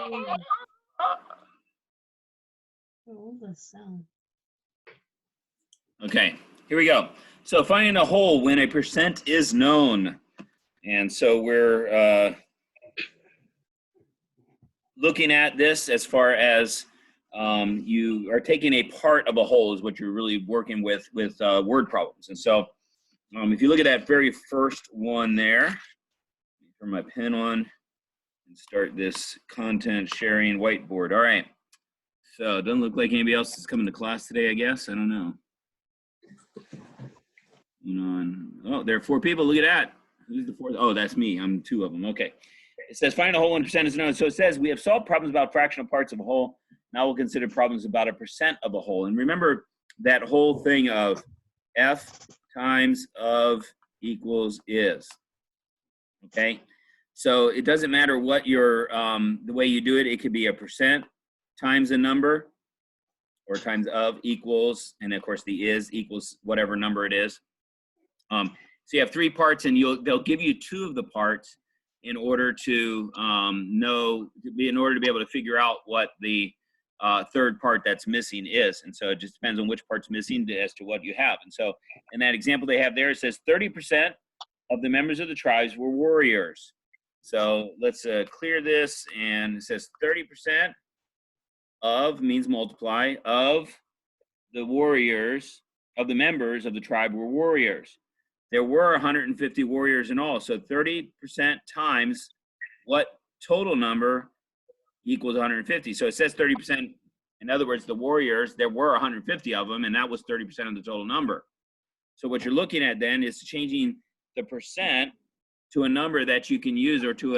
What was the sound? Okay, here we go. So finding a whole when a percent is known. And so we're looking at this as far as you are taking a part of a whole is what you're really working with word problems. And so if you look at that very first one there, turn my pen on and start this content sharing whiteboard. All right. So it doesn't look like anybody else is coming to class today, I guess. I don't know. Oh, there are 4 people. Look at that. Who's the 4th? Oh, that's me. I'm 2 of them. Okay. It says find a whole when percent is known. So it says we have solved problems about fractional parts of a whole. Now we'll consider problems about a percent of a whole. And remember that whole thing of F times of equals is. Okay. So it doesn't matter what your the way you do it. It could be a percent times a number, or times of equals, and of course the is equals whatever number it is. So you have 3 parts, and they'll give you 2 of the parts in order to in order to be able to figure out what the 3rd part that's missing is. And so it just depends on which part's missing as to what you have. And so in that example they have there, it says 30% of the members of the tribes were warriors. So let's clear this, and it says 30% of means multiply of the warriors, of the members of the tribe were warriors. There were 150 warriors in all. So 30% times what total number equals 150. So it says 30%. In other words, the warriors, there were 150 of them, and that was 30% of the total number. So what you're looking at then is changing the percent to a number that you can use, or to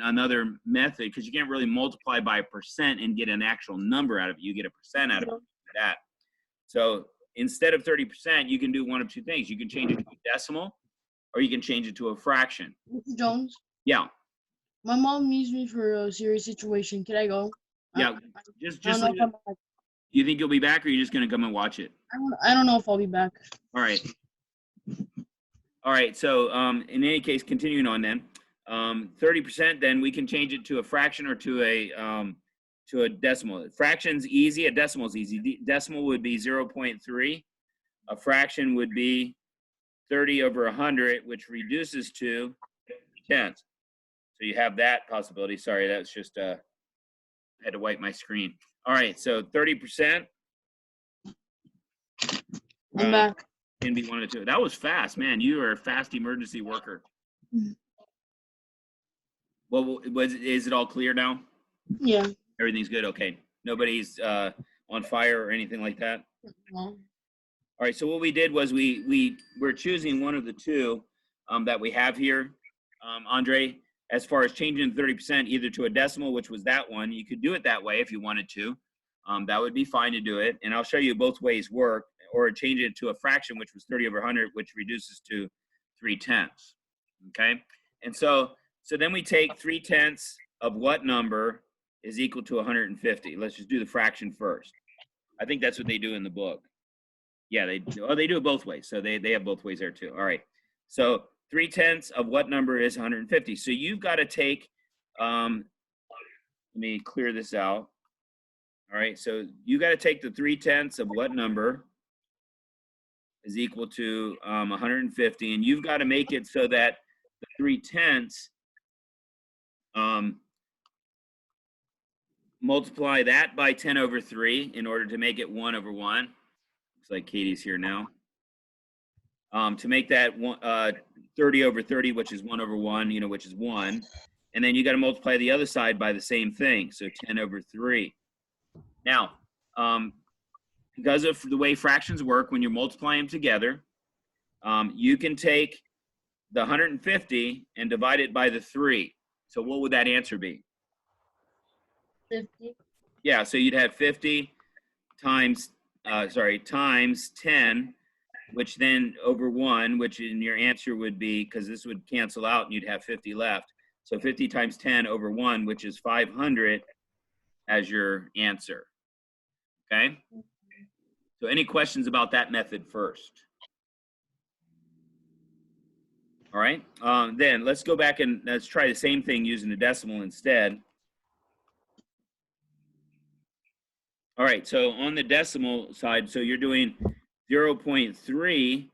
another method, because you can't really multiply by a percent and get an actual number out of it. You get a percent out of that. So instead of 30%, you can do one of 2 things. You can change it to a decimal, or you can change it to a fraction. Mr. Jones? Yeah. My mom needs me for a serious situation. Can I go? Yeah. Just you think you'll be back, or are you just going to come and watch it? I don't know if I'll be back. All right. All right. So in any case, continuing on then, 30%, then we can change it to a fraction or to a decimal. Fraction's easy. A decimal's easy. Decimal would be 0.3. A fraction would be 30 over 100, which reduces to 10. So you have that possibility. Sorry, that's just I had to wipe my screen. All right, so 30%. I'm back. Can be 1 or 2. That was fast, man. You are a fast emergency worker. Well, is it all clear now? Yeah. Everything's good. Okay. Nobody's on fire or anything like that. No. All right. So what we did was we're choosing one of the 2 that we have here, Andre. As far as changing 30% either to a decimal, which was that one, you could do it that way if you wanted to. That would be fine to do it, and I'll show you both ways work. Or change it to a fraction, which was 30 over 100, which reduces to 3/10. Okay, and so then we take 3/10 of what number is equal to 150. Let's just do the fraction first. I think that's what they do in the book. Yeah, they do it both ways. So they have both ways there too. All right. So 3/10 of what number is 150? So you've got to take, let me clear this out. All right. So you got to take the 3/10 of what number is equal to 150, and you've got to make it so that the 3/10 multiply that by 10 over 3 in order to make it 1 over 1. Looks like Katie's here now. To make that 30 over 30, which is 1 over 1, which is 1. And then you got to multiply the other side by the same thing, so 10 over 3. Now, because of the way fractions work, when you're multiplying them together, you can take the 150 and divide it by the 3. So what would that answer be? 50. Yeah, so you'd have 50 times 10, which then over 1, which in your answer would be, because this would cancel out and you'd have 50 left. So 50 times 10 over 1, which is 500 as your answer. Okay? So any questions about that method first? All right, then let's go back and let's try the same thing using the decimal instead. All right, so on the decimal side, so you're doing 0.3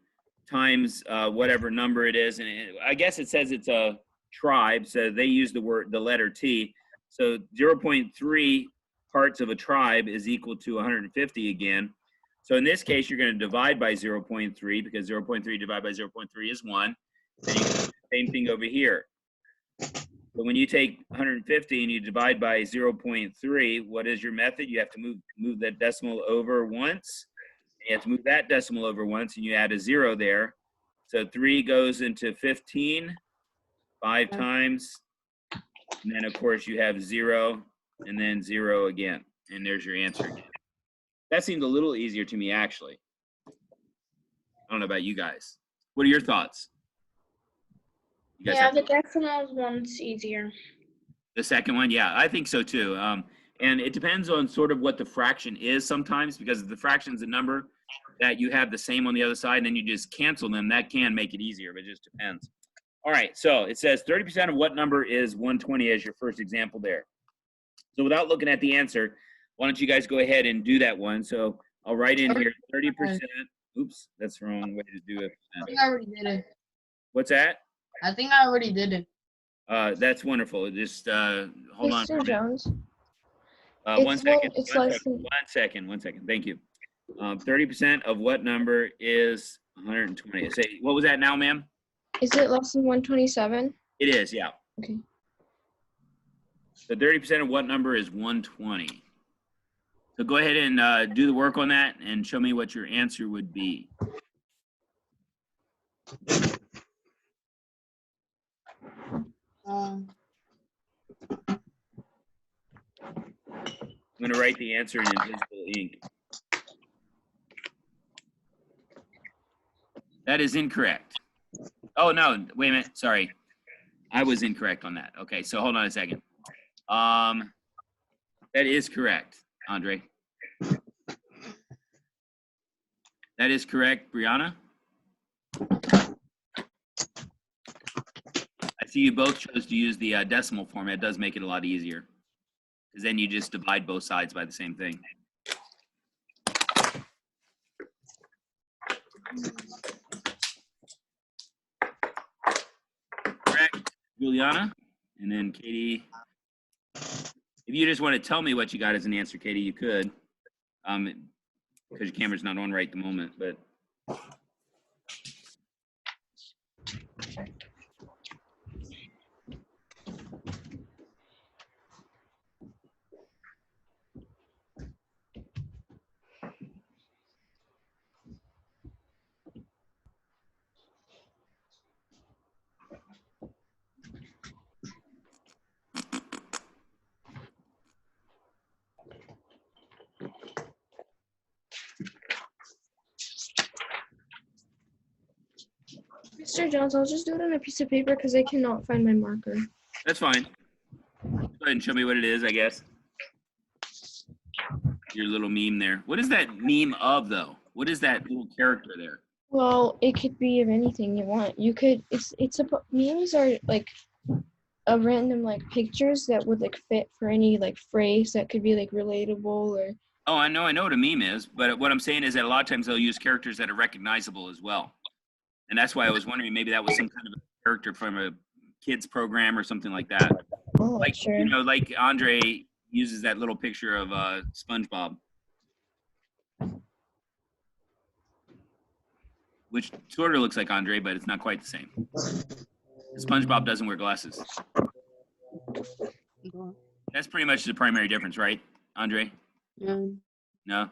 times whatever number it is, and I guess it says it's a tribe, so they use the letter T. So 0.3 parts of a tribe is equal to 150 again. So in this case, you're going to divide by 0.3 because 0.3 divided by 0.3 is 1. And you do the same thing over here. So when you take 150 and you divide by 0.3, what is your method? You have to move that decimal over once. You have to move that decimal over once, and you add a 0 there. So 3 goes into 15, 5 times, and then of course you have 0, and then 0 again. And there's your answer again. That seemed a little easier to me, actually. I don't know about you guys. What are your thoughts? You guys Yeah, the decimal one's easier. The second one, yeah, I think so too. And it depends on sort of what the fraction is sometimes, because if the fraction is a number that you have the same on the other side and then you just cancel them, that can make it easier, but it just depends. All right, so it says 30% of what number is 120 as your first example there. So without looking at the answer, why don't you guys go ahead and do that one? So I'll write in here 30%. Oops, that's the wrong way to do it. I think I already did it. What's that? I think I already did it. That's wonderful. Just hold on. Mr. Jones. One second. One second. Thank you. 30% of what number is 120? Say, what was that now, ma'am? Is it less than 127? It is, yeah. Okay. So 30% of what number is 120? So go ahead and do the work on that and show me what your answer would be. I'm going to write the answer in invisible ink. That is incorrect. Oh, no, wait a minute. Sorry. I was incorrect on that. Okay, so hold on a second. That is correct, Andre. That is correct, Brianna. I see you both chose to use the decimal format. It does make it a lot easier, because then you just divide both sides by the same thing. Correct, Juliana. And then Katie, if you just want to tell me what you got as an answer, Katie, you could. Because your camera's not on right at the moment, but. Mr. Jones, I'll just do it on a piece of paper because I cannot find my marker. That's fine. Go ahead and show me what it is, I guess. Your little meme there. What is that meme of, though? What is that little character there? Well, it could be of anything you want. You could, memes are like a random like pictures that would like fit for any like phrase that could be like relatable or. Oh, I know what a meme is, but what I'm saying is that a lot of times they'll use characters that are recognizable as well. And that's why I was wondering, maybe that was some kind of a character from a kids program or something like that. Oh, Like, sure. you know, like Andre uses that little picture of SpongeBob, which sort of looks like Andre, but it's not quite the same. SpongeBob doesn't wear glasses. That's pretty much the primary difference, right, Andre? Yeah. No.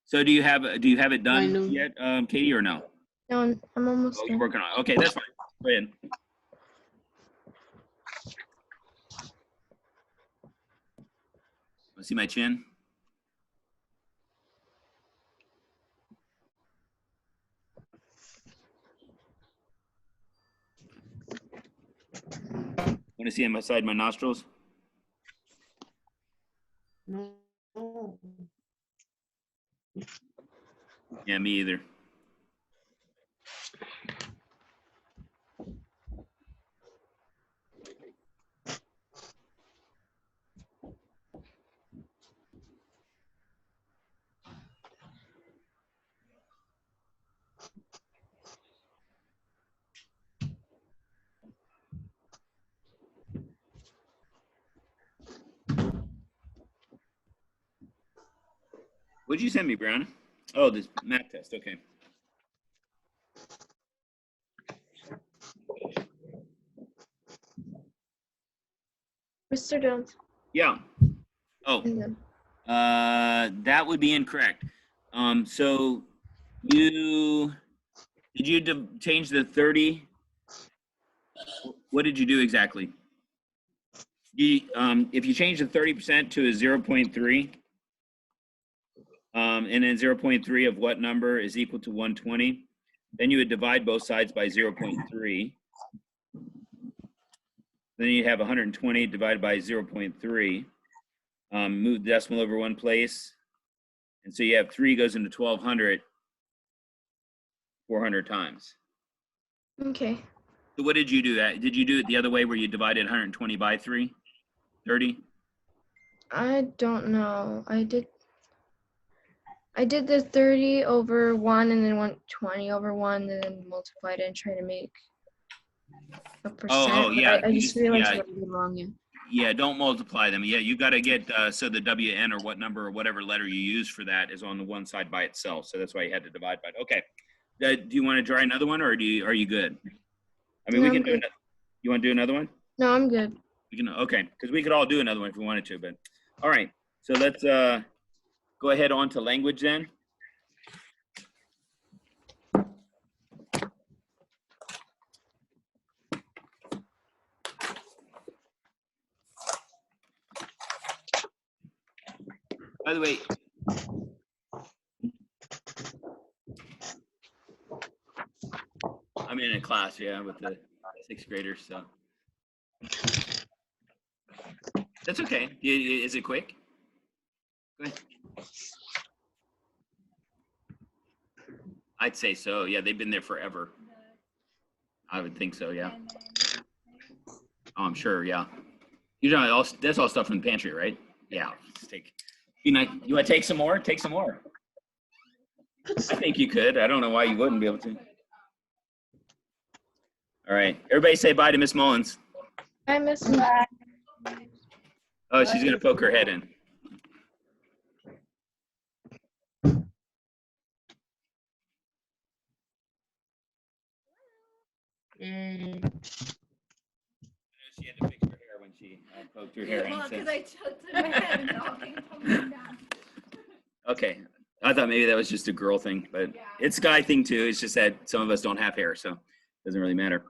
So do you have it done yet, Katie, or no? No, I'm almost Oh, done. you're working on it. Okay, that's fine. Go ahead. Want to see my chin? Want to see inside my nostrils? No. Yeah, me either. What'd you send me, Brown? Oh, this math test. Okay. Mr. Jones. Yeah. Oh, that would be incorrect. So did you change the 30? What did you do exactly? If you change the 30% to a 0.3, and then 0.3 of what number is equal to 120, then you would divide both sides by 0.3. Then you have 120 divided by 0.3. Move the decimal over one place. And so you have 3 goes into 1200 400 times. Okay. So what did you do? Did you do it the other way where you divided 120 by 3? 30? I don't know. I did the 30 over 1 and then 120 over 1 and then multiplied it and try to make a percent. Oh, yeah. I just realized yeah. what I did wrong. Yeah. Yeah, don't multiply them. Yeah, you got to get, so the WN or what number or whatever letter you use for that is on the one side by itself. So that's why you had to divide by it. Okay. Do you want to try another one or are you good? I mean, No, we can I'm do good. You want to do another one? No, I'm good. We can, okay. Because we could all do another one if we wanted to, but all right. So let's go ahead on to language then. By the way, I'm in a class, yeah, with the 6th graders, so. That's okay. Is it quick? Go ahead. I'd say so. Yeah, they've been there forever. I would think so, yeah. Oh, I'm sure, yeah. You know, that's all stuff from the pantry, right? Yeah, let's take. You want to take some more? Take some more. I think you could. I don't know why you wouldn't be able to. All right. Everybody say bye to Miss Mullins. I miss that. Oh, she's going to poke her head in. She had to fix her hair when she poked her hair in. Well, because I tilted my head and all came tumbling down. Okay. I thought maybe that was just a girl thing, but it's a guy thing too. It's just that some of us don't have hair, so it doesn't really matter.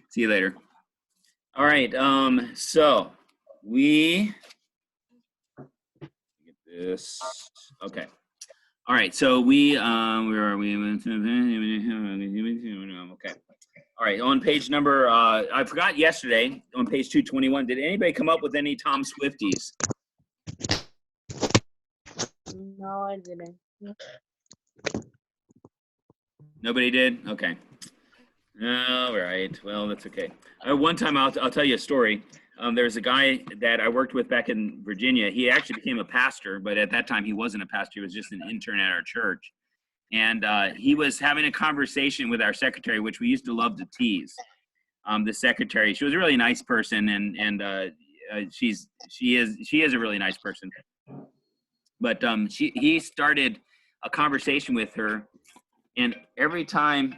See you later. All right. So we get this. Okay. All right. So where are we? Okay. All right. On page number, I forgot yesterday on page 221. Did anybody come up with any Tom Swifties? No, I didn't. Nobody did? Okay. All right. Well, that's okay. One time, I'll tell you a story. There was a guy that I worked with back in Virginia. He actually became a pastor, but at that time he wasn't a pastor. He was just an intern at our church. And he was having a conversation with our secretary, which we used to love to tease. The secretary, she was a really nice person, and she is a really nice person. But he started a conversation with her, and every time,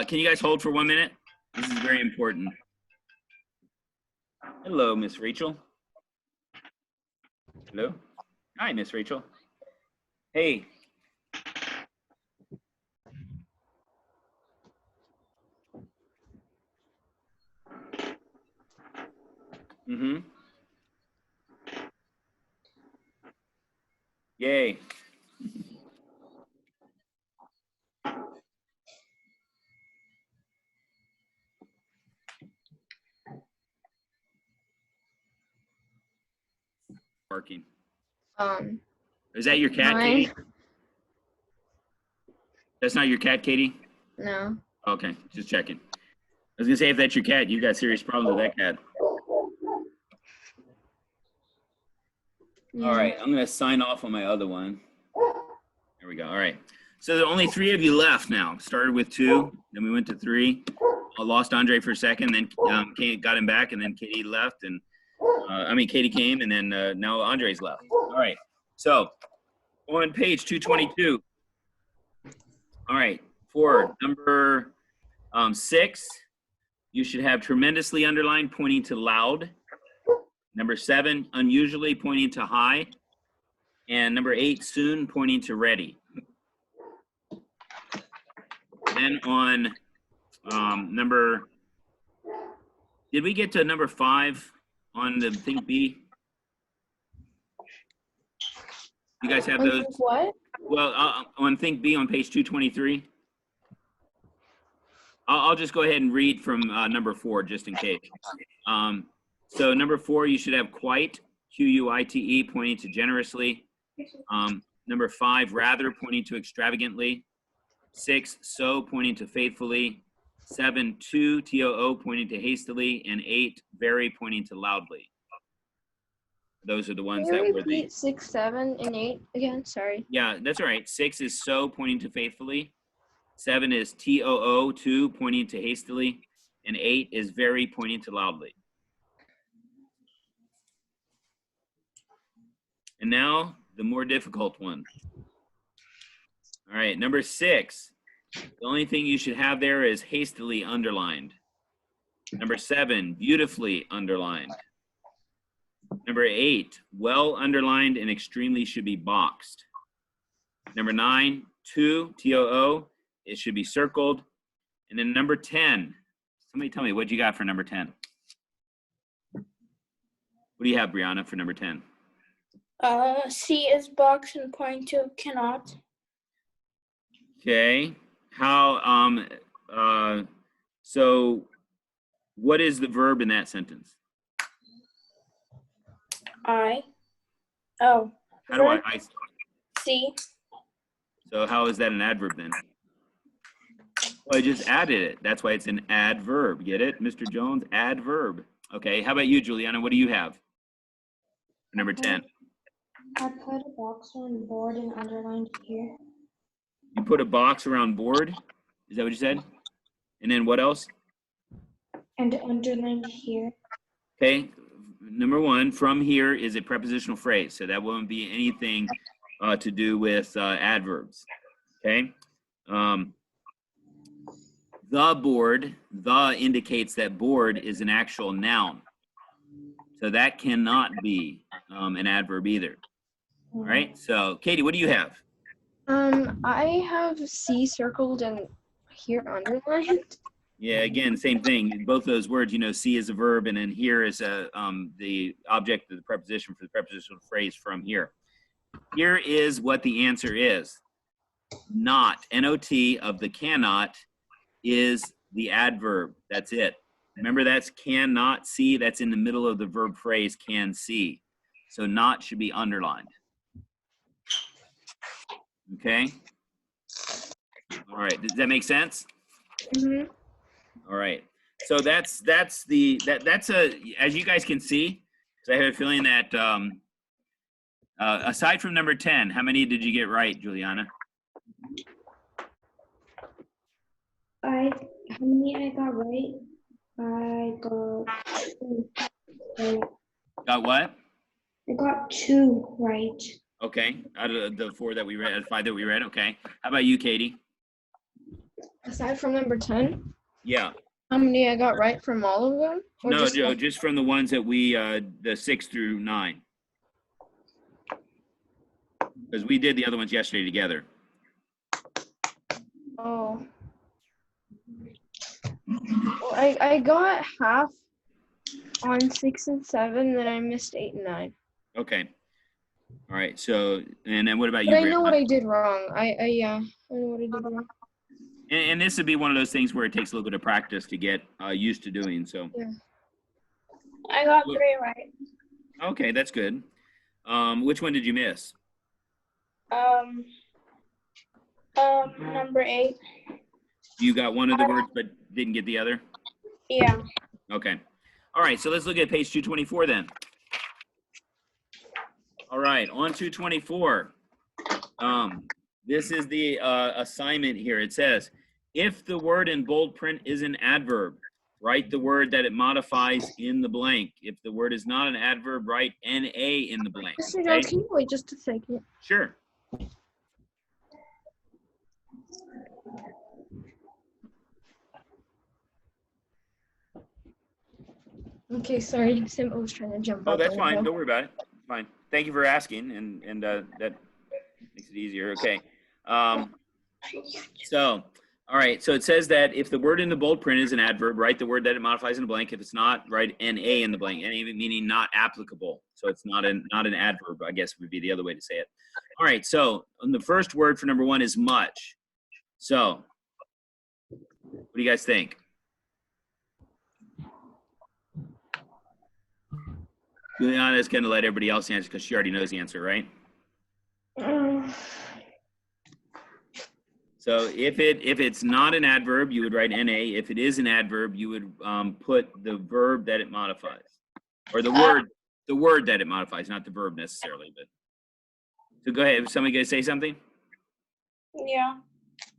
can you guys hold for 1 minute? This is very important. Hello, Miss Rachel. Hello. Hi, Miss Rachel. Hey. Mm-hmm. Yay. Barking. Is that your cat, mine. Katie? That's not your cat, Katie? No. Okay, just checking. I was gonna say, if that's your cat, you got serious problems with that cat. Yeah. All right, I'm gonna sign off on my other one. There we go. All right. So there are only 3 of you left now. Started with 2, then we went to 3. I lost Andre for a second, then Katie got him back, and then Katie left, and Katie came, and then now Andre's left. All right. So on page 222. All right, for number 6, you should have tremendously underlined, pointing to loud. Number 7, unusually, pointing to high. And number 8, soon, pointing to ready. Then on did we get to number 5 on the Think B? You guys have those? What? Well, on Think B on page 223. I'll just go ahead and read from number 4 just in case. So number 4, you should have quite, Q-U-I-T-E, pointing to generously. Number 5, rather, pointing to extravagantly. 6, so, pointing to faithfully. 7, to, T-O-O, pointing to hastily. And 8, very, pointing to loudly. Those are the ones Can that you were the. repeat 6, 7, and 8 again? Sorry. Yeah, that's all right. 6 is so, pointing to faithfully. 7 is T-O-O, to, pointing to hastily. And 8 is very, pointing to loudly. And now the more difficult one. All right, number 6. The only thing you should have there is hastily underlined. Number 7, beautifully underlined. Number 8, well underlined and extremely should be boxed. Number 9, to, T-O-O, it should be circled. And then number 10, somebody tell me what you got for number 10. What do you have, Brianna, for number 10? C is boxed and pointing to cannot. Okay, how, so what is the verb in that sentence? I. How Oh. do verb, I C. so how is that an adverb then? Well, I just added it. That's why it's an adverb. Get it, Mr. Jones? Adverb. Okay, how about you, Juliana? What do you have for number 10? I put a box on board and underlined here. You put a box around board? Is that what you said? And then what else? And underlined here. Okay, number 1, from here is a prepositional phrase. So that won't be anything to do with adverbs. Okay. The board, the indicates that board is an actual noun. So that cannot be an adverb either. All right, so Katie, what do you have? I have C circled and here underlined. Yeah, again, same thing. Both those words, you know, see is a verb, and then here is the object of the preposition for the prepositional phrase from here. Here is what the answer is. Not, N-O-T, of the cannot is the adverb. That's it. Remember, that's cannot see. That's in the middle of the verb phrase can see. So not should be underlined. Okay. All right. Does that make sense? Mm-hmm. All right. So that's a, as you guys can see, because I have a feeling that aside from number 10, how many did you get right, Juliana? How many I got right? I got 2. Got what? I got 2 right. Okay. Out of the 4 that we read, out of 5 that we read. Okay. How about you, Katie? Aside from number 10, Yeah. how many I got right from all of them? Or No, just Joe, one? just from the ones that we, the 6 through 9. Because we did the other ones yesterday together. Oh. Well, I got half on 6 and 7, then I missed 8 and 9. Okay. All right. So, and then what about you, But I know Brianna? what I did wrong. Yeah, I know what I did wrong. And this would be one of those things where it takes a little bit of practice to get used to doing. So, I got 3 right. okay, that's good. Which one did you miss? Number 8. You got one of the words, but didn't get the other? Yeah. Okay. All right. So let's look at page 224 then. All right. On 224. This is the assignment here. It says, if the word in bold print is an adverb, write the word that it modifies in the blank. If the word is not an adverb, write NA in the blank. Mr. Okay? Jones, can you wait just a second? Sure. Okay, sorry, Simba was trying to jump Oh, out the that's fine. window. Don't worry about it. It's fine. Thank you for asking, and that makes it easier. Okay. So, all right. So it says that if the word in the bold print is an adverb, write the word that it modifies in the blank. If it's not, write NA in the blank. NA meaning not applicable. So it's not an adverb, I guess would be the other way to say it. All right. So the first word for number 1 is much. So what do you guys think? Juliana's going to let everybody else answer because she already knows the answer, right? So if it's not an adverb, you would write NA. If it is an adverb, you would put the verb that it modifies, or the word that it modifies, not the verb necessarily. But so go ahead. Is somebody gonna say something? Yeah.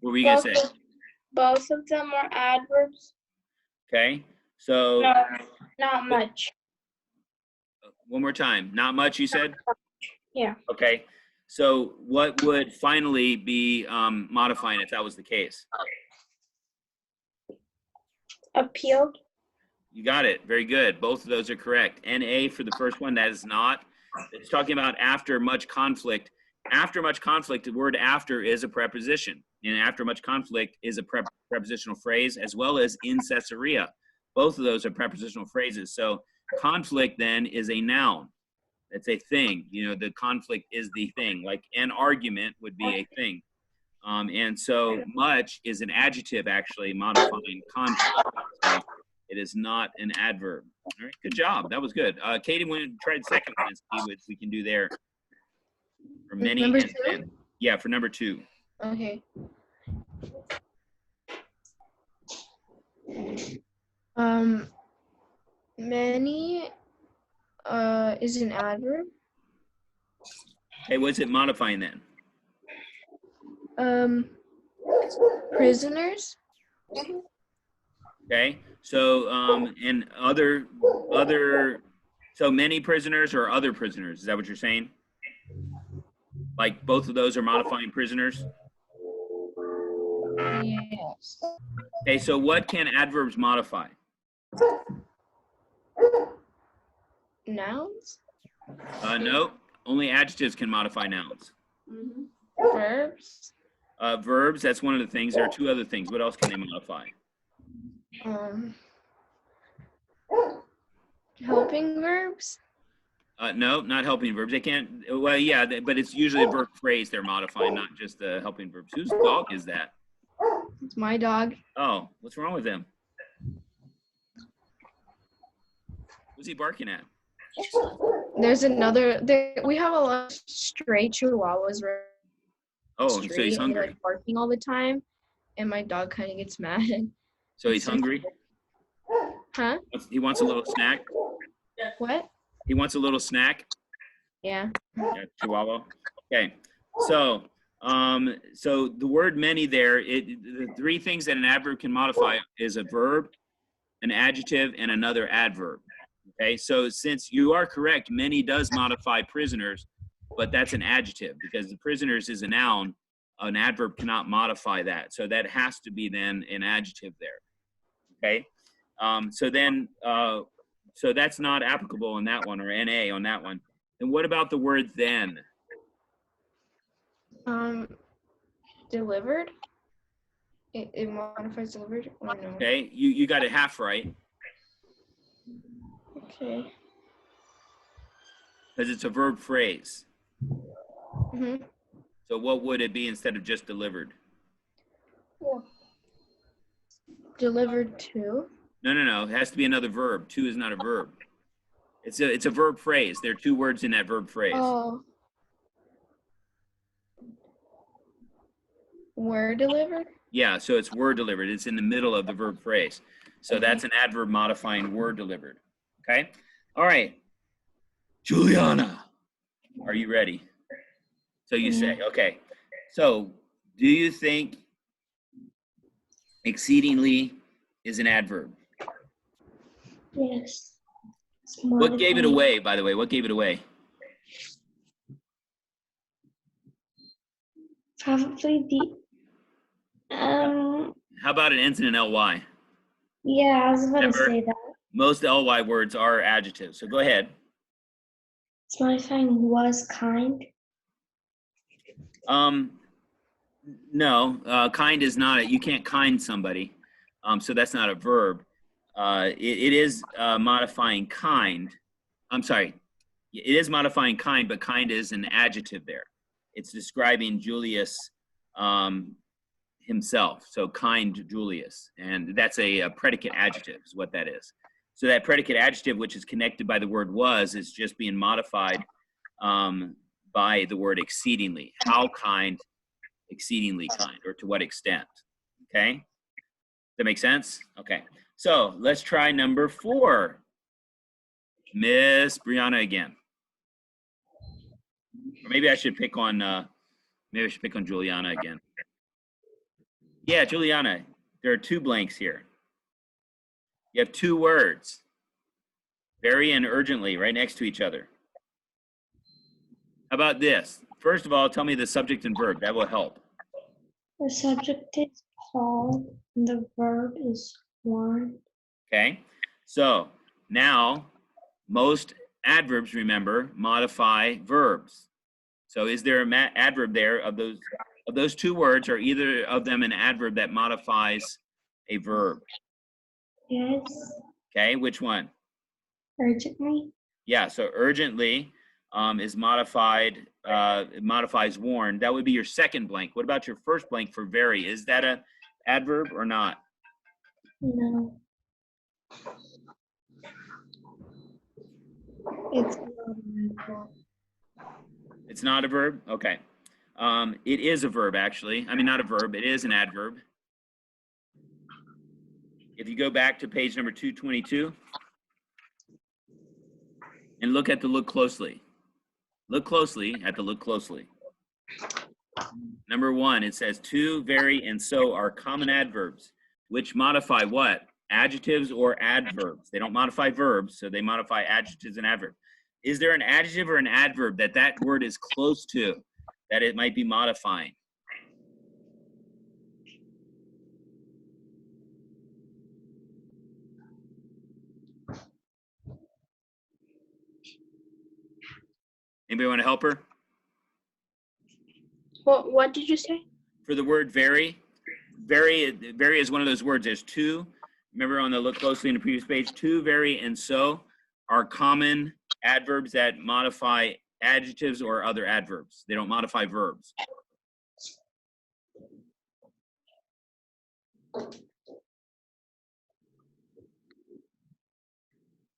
What were you gonna say? Both of them are adverbs. Okay. So No, not much. one more time. Not much, you said? Yeah. Okay. So what would finally be modifying if that was the case? Appealed. You got it. Very good. Both of those are correct. NA for the first one, that is not. It's talking about after much conflict. After much conflict, the word after is a preposition. And after much conflict is a prepositional phrase, as well as in Caesarea. Both of those are prepositional phrases. So conflict then is a noun. It's a thing. You know, the conflict is the thing. Like an argument would be a thing. And so much is an adjective actually modifying conflict. So it is not an adverb. All right, good job. That was good. Katie, we'll try the second one and see what we can do there. For many Number and 2? then. Yeah, for number 2. Okay. Many is an adverb. Hey, what's it modifying then? Prisoners. Okay, so and other, so many prisoners or other prisoners, is that what you're saying? Like both of those are modifying prisoners? Yes. Okay, so what can adverbs modify? Nouns. No, only adjectives can modify nouns. Verbs. Verbs, that's one of the things. There are 2 other things. What else can they modify? Helping verbs. No, not helping verbs. They can't, well, yeah, but it's usually a verb phrase they're modifying, not just the helping verbs. Whose dog is that? It's my dog. Oh, what's wrong with him? What's he barking at? There's another. We have a lot of stray chihuahuas. Oh, so Street, he's and hungry. they're, like, barking all the time, and my dog kind of gets mad. So he's hungry? Huh? He wants a little snack? What? He wants a little snack? Yeah. Yeah, Chihuahua. Okay. So, so the word many there, the 3 things that an adverb can modify is a verb, an adjective, and another adverb. Okay. So since you are correct, many does modify prisoners, but that's an adjective because the prisoners is a noun. An adverb cannot modify that. So that has to be then an adjective there. Okay. So then, so that's not applicable on that one, or NA on that one. And what about the word then? Delivered. It modifies delivered or no? Okay, you got it half right. Okay. Because it's a verb phrase. Mhm. So what would it be instead of just delivered? Delivered to. No. It has to be another verb. To is not a verb. It's a verb phrase. There are 2 words in that verb phrase. Oh. Were delivered. Yeah, so it's were delivered. It's in the middle of the verb phrase. So that's an adverb modifying were delivered. Okay? All right. Juliana, are you ready? So you say, okay. So do you think exceedingly is an adverb? Yes. It's What gave it modifying. away, by the way? What gave it away? Probably the, How about it ends in an ly? yeah, I was about to Remember? say that. Most ly words are adjectives. So go ahead. It's modifying was kind. No, kind is not. You can't kind somebody. So that's not a verb. It is modifying kind. I'm sorry. It is modifying kind, but kind is an adjective there. It's describing Julius himself. So kind Julius. And that's a predicate adjective is what that is. So that predicate adjective, which is connected by the word was, is just being modified by the word exceedingly. How kind, exceedingly kind, or to what extent. Okay? Does that make sense? Okay. So let's try number 4. Miss Brianna again. Or maybe I should pick on Juliana again. Yeah, Juliana, there are 2 blanks here. You have 2 words. Very and urgently, right next to each other. How about this? First of all, tell me the subject and verb. That will help. The subject is Paul, and the verb is warn. Okay? So now, most adverbs, remember, modify verbs. So is there an adverb there of those 2 words, or either of them an adverb that modifies a verb? Yes. Okay, which one? Urgently. Yeah, so urgently is modified, it modifies warn. That would be your second blank. What about your first blank for very? Is that an adverb or not? No. It's not an adverb. It's not a verb? Okay. It is a verb, actually. I mean, not a verb. It is an adverb. If you go back to page number 222 and look at the look closely. Look closely at the look closely. Number 1, it says to, very, and so are common adverbs, which modify what? Adjectives or adverbs. They don't modify verbs, so they modify adjectives and adverbs. Is there an adjective or an adverb that word is close to, that it might be modifying? Anybody want to help her? What did you say? For the word very is one of those words. There's 2. Remember on the look closely in the previous page, to, very, and so are common adverbs that modify adjectives or other adverbs. They don't modify verbs.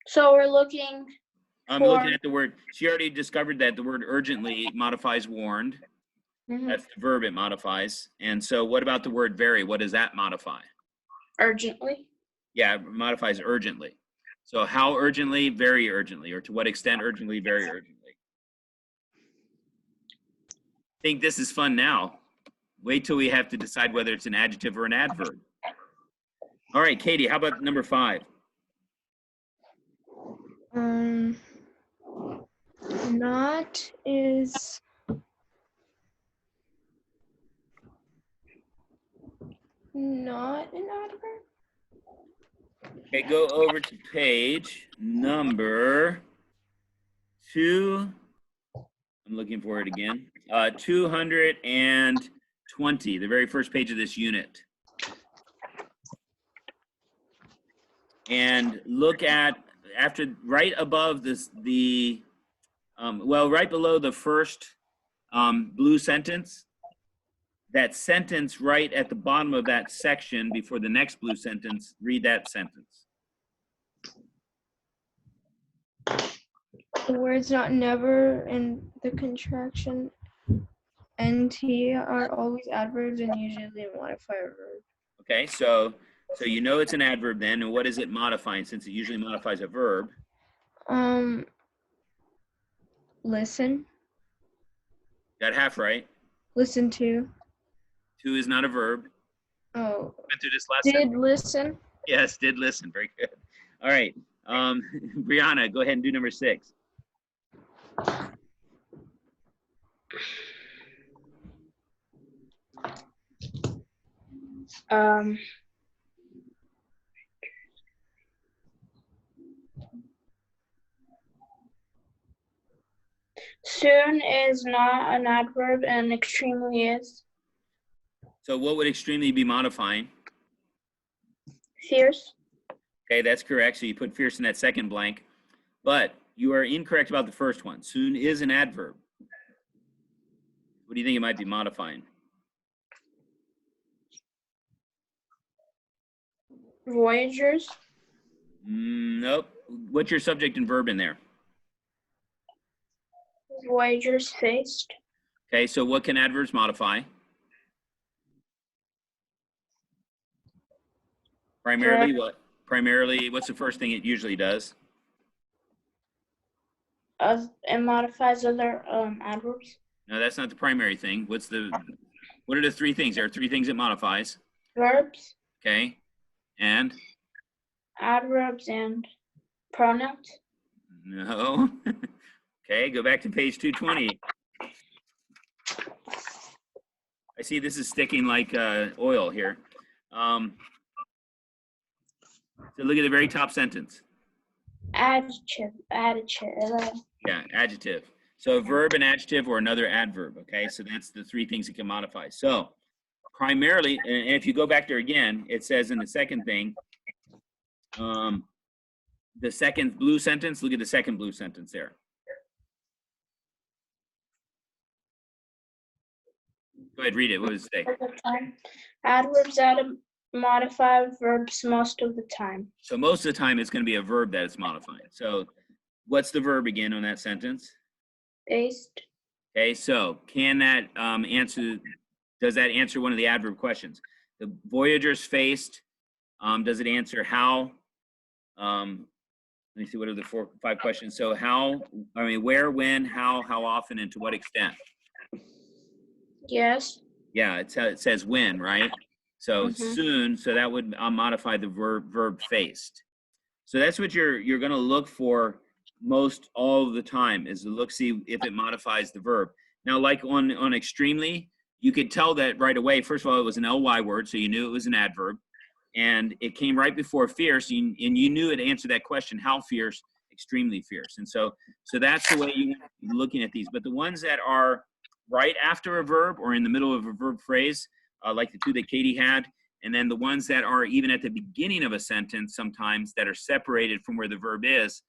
So we're looking. I'm looking at the word. She already discovered that the word urgently modifies warned. That's the verb it modifies. And so what about the word very? What does that modify? Urgently. Yeah, it modifies urgently. So how urgently? Very urgently. Or to what extent urgently? Very urgently. I think this is fun now. Wait till we have to decide whether it's an adjective or an adverb. All right, Katie, how about number 5? Not is not an adverb. Okay, go over to page number 2. I'm looking for it again. 220, the very first page of this unit. And look at, right above this, right below the first blue sentence, that sentence right at the bottom of that section before the next blue sentence, read that sentence. The words not never and the contraction nt are always adverbs and usually modify a verb. Okay, so you know it's an adverb then, and what is it modifying since it usually modifies a verb? Listen. Got half right. Listen to. To is not a verb. Oh. Went through this last Did sentence. listen. Yes, did listen. Very good. All right. Brianna, go ahead and do number 6. Soon is not an adverb and extremely is. So what would extremely be modifying? Fierce. Okay, that's correct. So you put fierce in that second blank, but you are incorrect about the first one. Soon is an adverb. What do you think it might be modifying? Voyagers. Nope. What's your subject and verb in there? Voyagers faced. Okay, so what can adverbs modify? Primarily what? Primarily, what's the first thing it usually does? It modifies other adverbs. No, that's not the primary thing. What are the 3 things? There are 3 things it modifies. Verbs, Okay, and? adverbs, and pronouns. No. Okay, go back to page 220. I see this is sticking like oil here. So look at the very top sentence. Adjective. Yeah, adjective. So a verb, an adjective, or another adverb. Okay, so that's the 3 things it can modify. So primarily, and if you go back there again, it says in the second thing, the second blue sentence, look at the second blue sentence there. Go ahead, read it. What does it say? Adverbs modify verbs most of the time. So most of the time, it's going to be a verb that it's modifying. So what's the verb again on that sentence? Faced. Okay, so can that does that answer one of the adverb questions? The voyagers faced, does it answer how? Let me see, what are the 4, 5 questions? So where, when, how often, and to what extent? Yes. Yeah, it says when, right? So Mhm. soon, so that would modify the verb faced. So that's what you're going to look for most all the time, is to see if it modifies the verb. Now, like on extremely, you could tell that right away. First of all, it was an ly word, so you knew it was an adverb, and it came right before fierce, and you knew it answered that question: how fierce? Extremely fierce. And so that's the way you want to be looking at these. But the ones that are right after a verb or in the middle of a verb phrase, like the 2 that Katie had, and then the ones that are even at the beginning of a sentence sometimes that are separated from where the verb is,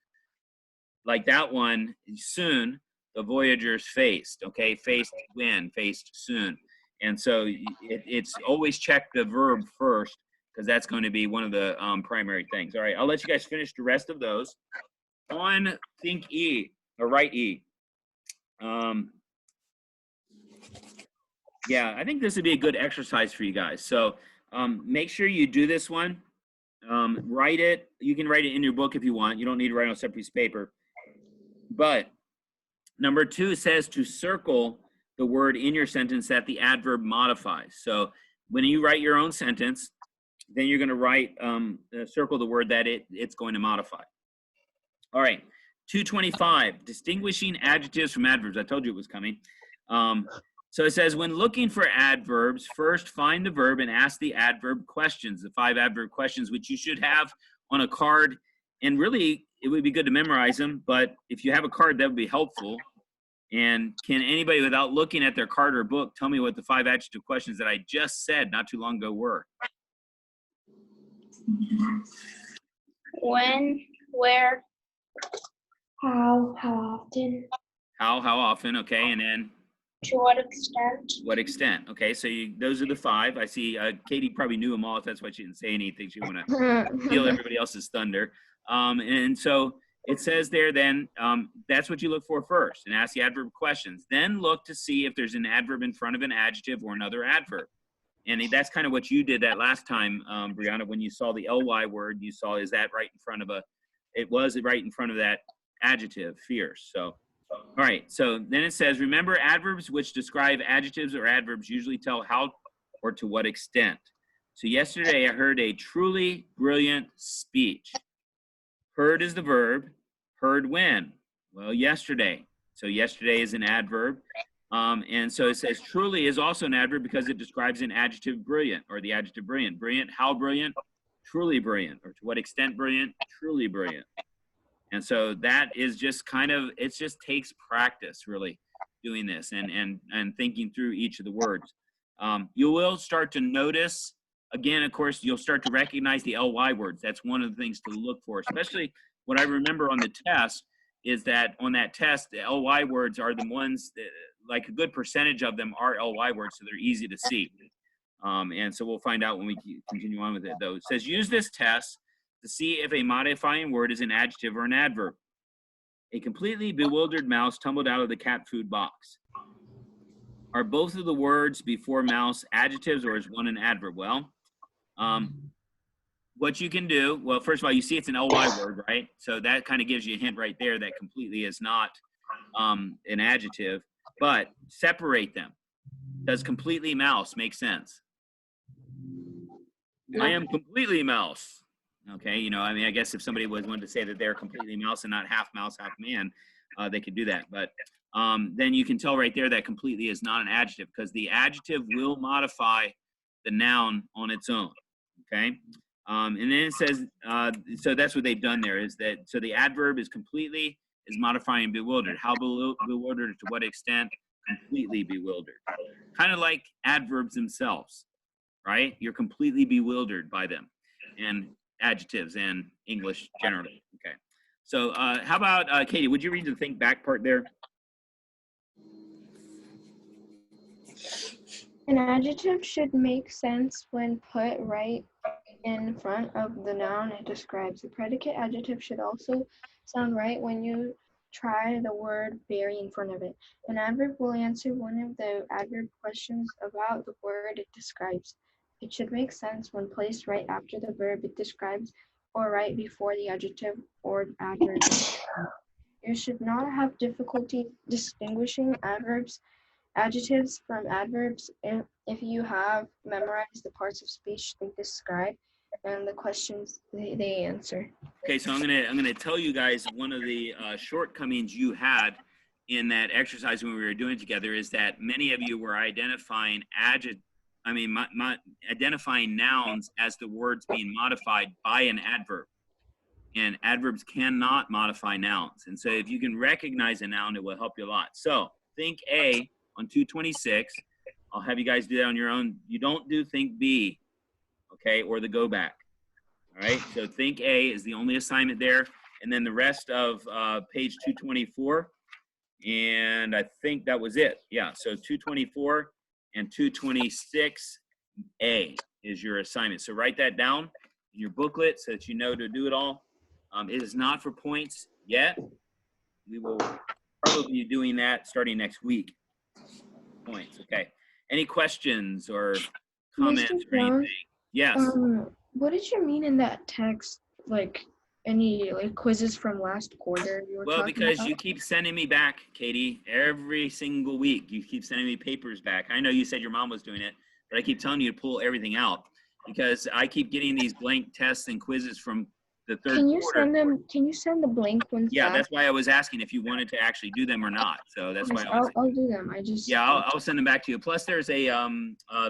like that one, soon, the voyagers faced, okay? Faced when, faced soon. And so it's always check the verb first, because that's going to be one of the primary things. All right, I'll let you guys finish the rest of those. On think E, or write E. Yeah, I think this would be a good exercise for you guys. So make sure you do this one. Write it. You can write it in your book if you want. You don't need to write on a separate piece of paper. But number 2 says to circle the word in your sentence that the adverb modifies. So when you write your own sentence, then you're going to write, circle the word that it's going to modify. All right, 225, distinguishing adjectives from adverbs. I told you it was coming. So it says, when looking for adverbs, first find the verb and ask the adverb questions, the 5 adverb questions, which you should have on a card. And really, it would be good to memorize them, but if you have a card, that would be helpful. And can anybody, without looking at their card or book, tell me what the 5 adjective questions that I just said not too long ago were? When, where, How often, How often, okay, and then to what extent. what extent? Okay, so those are the 5. I see Katie probably knew them all. That's why she didn't say anything. She want to steal everybody else's thunder. And so it says there then, that's what you look for first, and ask the adverb questions. Then look to see if there's an adverb in front of an adjective or another adverb. And that's kind of what you did that last time, Brianna, when you saw the ly word, you saw, is that right in front of it was right in front of that adjective, fierce. So, all right, so then it says, remember, adverbs which describe adjectives or adverbs usually tell how or to what extent. So yesterday I heard a truly brilliant speech. Heard is the verb. Heard when? Well, yesterday. So yesterday is an adverb. And so it says truly is also an adverb because it describes an adjective brilliant, or the adjective brilliant. Brilliant, how brilliant? Truly brilliant. Or to what extent brilliant? Truly brilliant. And so that is just kind of, it just takes practice really doing this and thinking through each of the words. You will start to notice, again, of course, you'll start to recognize the ly words. That's one of the things to look for, especially what I remember on the test is that on that test, the ly words are the ones that, like a good percentage of them are ly words, so they're easy to see. And so we'll find out when we continue on with it, though. It says, use this test to see if a modifying word is an adjective or an adverb. A completely bewildered mouse tumbled out of the cat food box. Are both of the words before mouse adjectives, or is one an adverb? Well, what you can do, well, first of all, you see it's an ly word, right? So that kind of gives you a hint right there that completely is not an adjective, but separate them. Does completely mouse make sense? I am completely mouse. Okay, you know, I mean, I guess if somebody wanted to say that they're completely mouse and not half mouse, half man, they could do that. But then you can tell right there that completely is not an adjective, because the adjective will modify the noun on its own. Okay, and then it says, so that's what they've done there, is that, so the adverb is completely is modifying bewildered. How bewildered, to what extent? Completely bewildered. Kind of like adverbs themselves, right? You're completely bewildered by them. And adjectives and English generally. Okay. So how about, Katie, would you read the think back part there? An adjective should make sense when put right in front of the noun it describes. The predicate adjective should also sound right when you try the word very in front of it. An adverb will answer one of the adverb questions about the word it describes. It should make sense when placed right after the verb it describes or right before the adjective or adverb. You should not have difficulty distinguishing adjectives from adverbs if you have memorized the parts of speech they describe and the questions they answer. Okay, so I'm gonna tell you guys one of the shortcomings you had in that exercise when we were doing it together is that many of you were identifying identifying nouns as the words being modified by an adverb. And adverbs cannot modify nouns. And so if you can recognize a noun, it will help you a lot. So think A on 226. I'll have you guys do that on your own. You don't do think B, okay, or the go back. All right, so think A is the only assignment there. And then the rest of page 224. And I think that was it. Yeah, so 224 and 226A is your assignment. So write that down in your booklet so that you know to do it all. It is not for points yet. We will probably be doing that starting next week. Points, okay. Any questions or comments or anything? Yes. What did you mean in that text? Like any quizzes from last quarter you were talking because about? you keep sending me back, Katie, every single week. You keep sending me papers back. I know you said your mom was doing it, but I keep telling you to pull everything out because I keep getting these blank tests and quizzes from the third quarter. Can you send the blank ones Yeah, back? that's why I was asking if you wanted to actually do them or not. So that's why I'll do them. I'll send them back to you. Plus there's a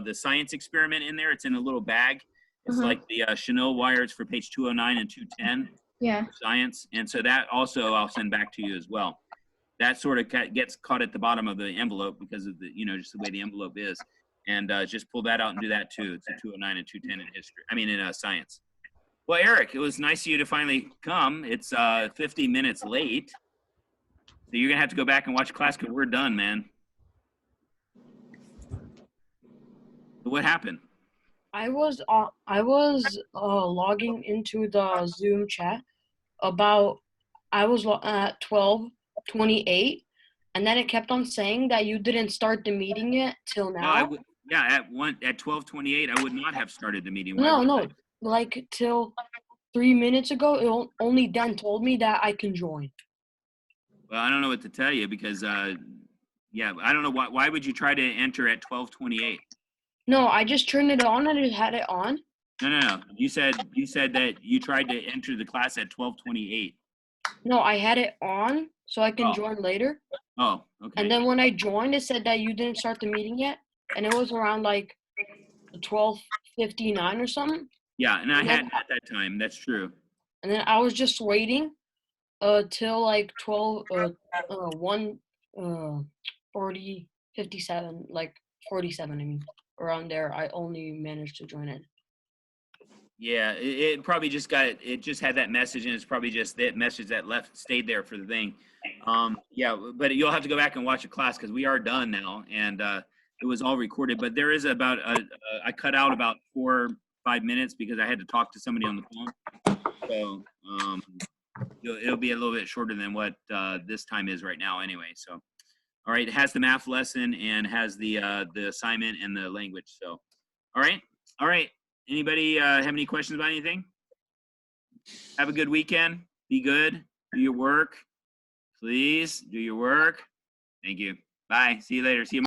the science experiment in there. It's in a little bag. It's like the Chanel wires for page 209 and 210. Yeah. Science. And so that also I'll send back to you as well. That sort of gets caught at the bottom of the envelope because of the, just the way the envelope is. And just pull that out and do that too. It's a 209 and 210 in history. I mean, in science. Well, Eric, it was nice of you to finally come. It's 50 minutes late. So you're going to have to go back and watch class because we're done, man. What happened? I was logging into the Zoom chat I was at 12:28, and then it kept on saying that you didn't start the meeting yet till now. No, at 12:28, I would not have started the meeting. No, like till 3 minutes ago, it only then told me that I can join. Well, I don't know what to tell you because, I don't know why would you try to enter at 12:28? No, I just turned it on and it had it on, No. You said that you tried to enter the class at 12:28. No, I had it on so I can Oh. join later. Oh, okay. And then when I joined, it said that you didn't start the meeting yet, and it was around like 12:59 or something. Yeah, and I and had then- at that time. That's true. And then I was just waiting till like 57, like 47. I mean, around there. I only managed to join it. Yeah, it probably just got it just had that message, and it's probably just that message that stayed there for the thing. Yeah, but you'll have to go back and watch the class because we are done now, and it was all recorded. But there is about I cut out about 4 or 5 minutes because I had to talk to somebody on the phone. So it'll be a little bit shorter than what this time is right now, anyway. So, all right, it has the math lesson and has the assignment and the language. So, all right. Anybody have any questions about anything? Have a good weekend. Be good. Do your work. Please do your work. Thank you. Bye. See you later. See you.